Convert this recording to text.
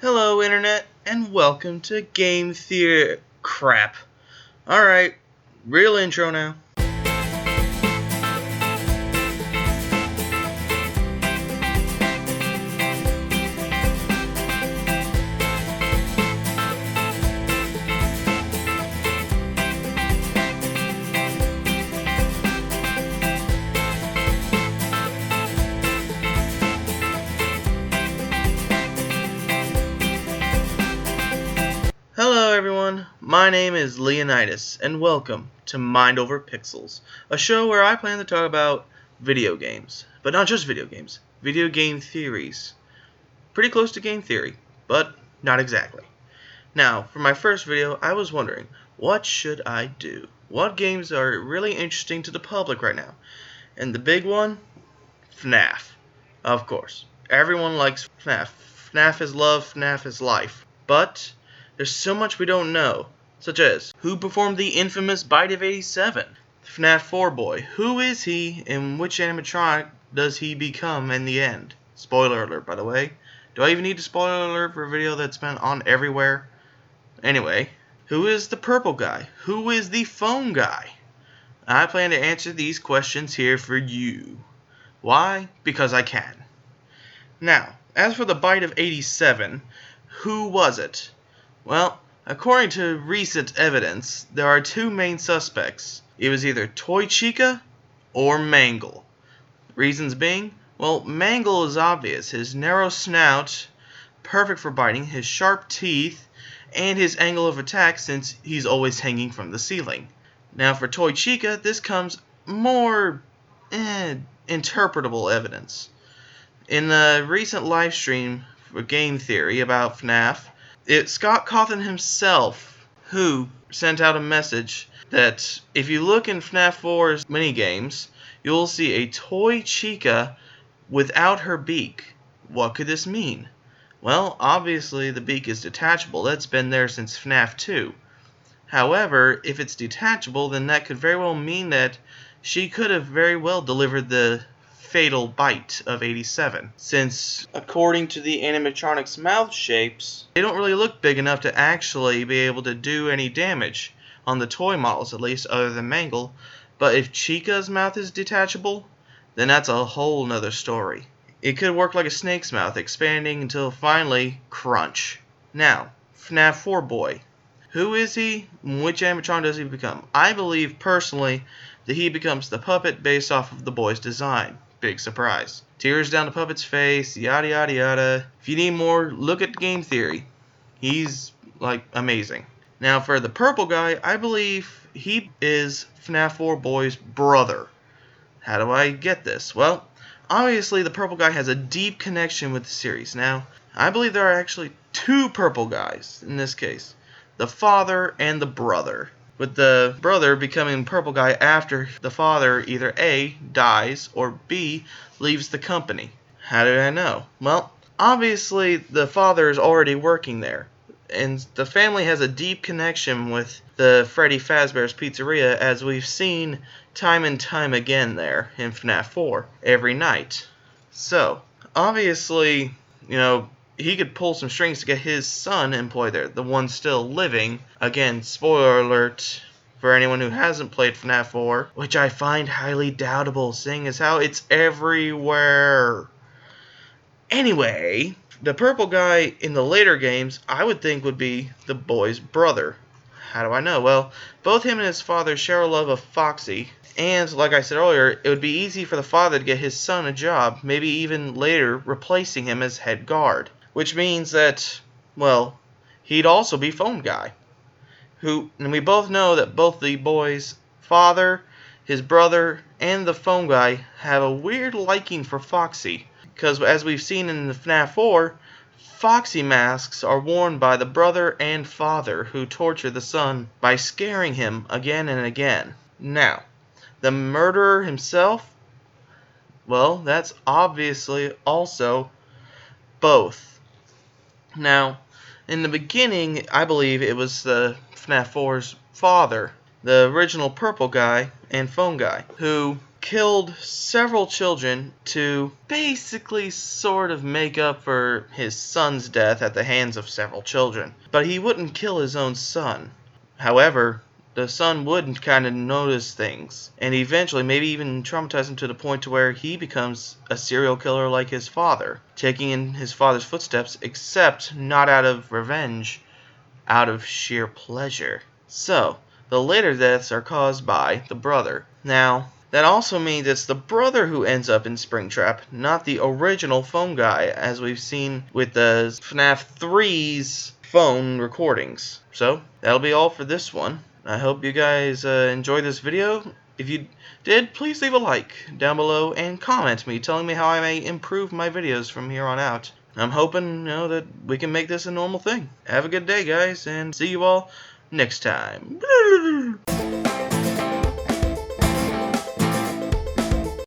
Hello Internet, and welcome to Game Theory Crap. Alright, real intro now. Hello everyone, my name is Leonidas, and welcome to Mind Over Pixels, a show where I plan to talk about video games. But not just video games, video game theories. Pretty close to game theory, but not exactly. Now, for my first video, I was wondering, what should I do? What games are really interesting to the public right now? And the big one? FNAF. Of course. Everyone likes FNAF. FNAF is love, FNAF is life. But there's so much we don't know, such as who performed the infamous Bite of 87? FNAF 4 boy, who is he and which animatronic does he become in the end? Spoiler alert, by the way. Do I even need a spoiler alert for a video that's been on everywhere? Anyway, who is the purple guy? Who is the phone guy? I plan to answer these questions here for you. Why? Because I can. Now, as for the Bite of 87, who was it? Well, according to recent evidence, there are two main suspects. It was either Toy Chica or Mangle. Reasons being, well, Mangle is obvious. His narrow snout, perfect for biting, his sharp teeth, and his angle of attack since he's always hanging from the ceiling. Now for Toy Chica, this comes more interpretable evidence. In the recent live stream for Game Theory about FNAF, it's Scott Cawthon himself who sent out a message that if you look in FNAF 4's minigames, you'll see a Toy Chica without her beak. What could this mean? Well, obviously the beak is detachable. That's been there since FNAF 2. However, if it's detachable, then that could very well mean that she could have very well delivered the fatal bite of 87, since according to the animatronics' mouth shapes, they don't really look big enough to actually be able to do any damage, on the toy models at least, other than Mangle. But if Chica's mouth is detachable, then that's a whole nother story. It could work like a snake's mouth, expanding until finally crunch. Now, FNAF 4 boy. Who is he? Which animatronic does he become? I believe personally that he becomes the puppet based off of the boy's design. Big surprise. Tears down the puppet's face, yada yada yada. If you need more, look at Game Theory. He's, like, amazing. Now for the purple guy, I believe he is FNAF 4 boy's brother. How do I get this? Well, obviously the purple guy has a deep connection with the series. Now, I believe there are actually two purple guys in this case. The father and the brother. With the brother becoming purple guy after the father either A, dies, or B, leaves the company. How did I know? Well, obviously the father is already working there, and the family has a deep connection with the Freddy Fazbear's Pizzeria, as we've seen time and time again there in FNAF 4 every night. So, obviously, he could pull some strings to get his son employed there, the one still living. Again, spoiler alert for anyone who hasn't played FNAF 4, which I find highly doubtable, seeing as how it's everywhere. Anyway, the purple guy in the later games, I would think would be the boy's brother. How do I know? Well, both him and his father share a love of Foxy. And, like I said earlier, it would be easy for the father to get his son a job, maybe even later replacing him as head guard. Which means that, well, he'd also be phone guy. And we both know that both the boy's father, his brother, and the phone guy have a weird liking for Foxy. Because as we've seen in the FNAF 4, Foxy masks are worn by the brother and father who torture the son by scaring him again and again. Now, the murderer himself, well, that's obviously also both. Now, in the beginning, I believe it was the FNAF 4's father, the original purple guy and phone guy, who killed several children to basically sort of make up for his son's death at the hands of several children. But he wouldn't kill his own son. However, the son would kind of notice things, and eventually maybe even traumatize him to the point to where he becomes a serial killer like his father, taking in his father's footsteps, except not out of revenge, out of sheer pleasure. So, the later deaths are caused by the brother. Now, that also means it's the brother who ends up in Springtrap, not the original phone guy, as we've seen with the FNAF 3's phone recordings. So, that'll be all for this one. I hope you guys enjoyed this video. If you did, please leave a like down below and comment me telling me how I may improve my videos from here on out. I'm hoping, that we can make this a normal thing. Have a good day, guys, and see you all next time.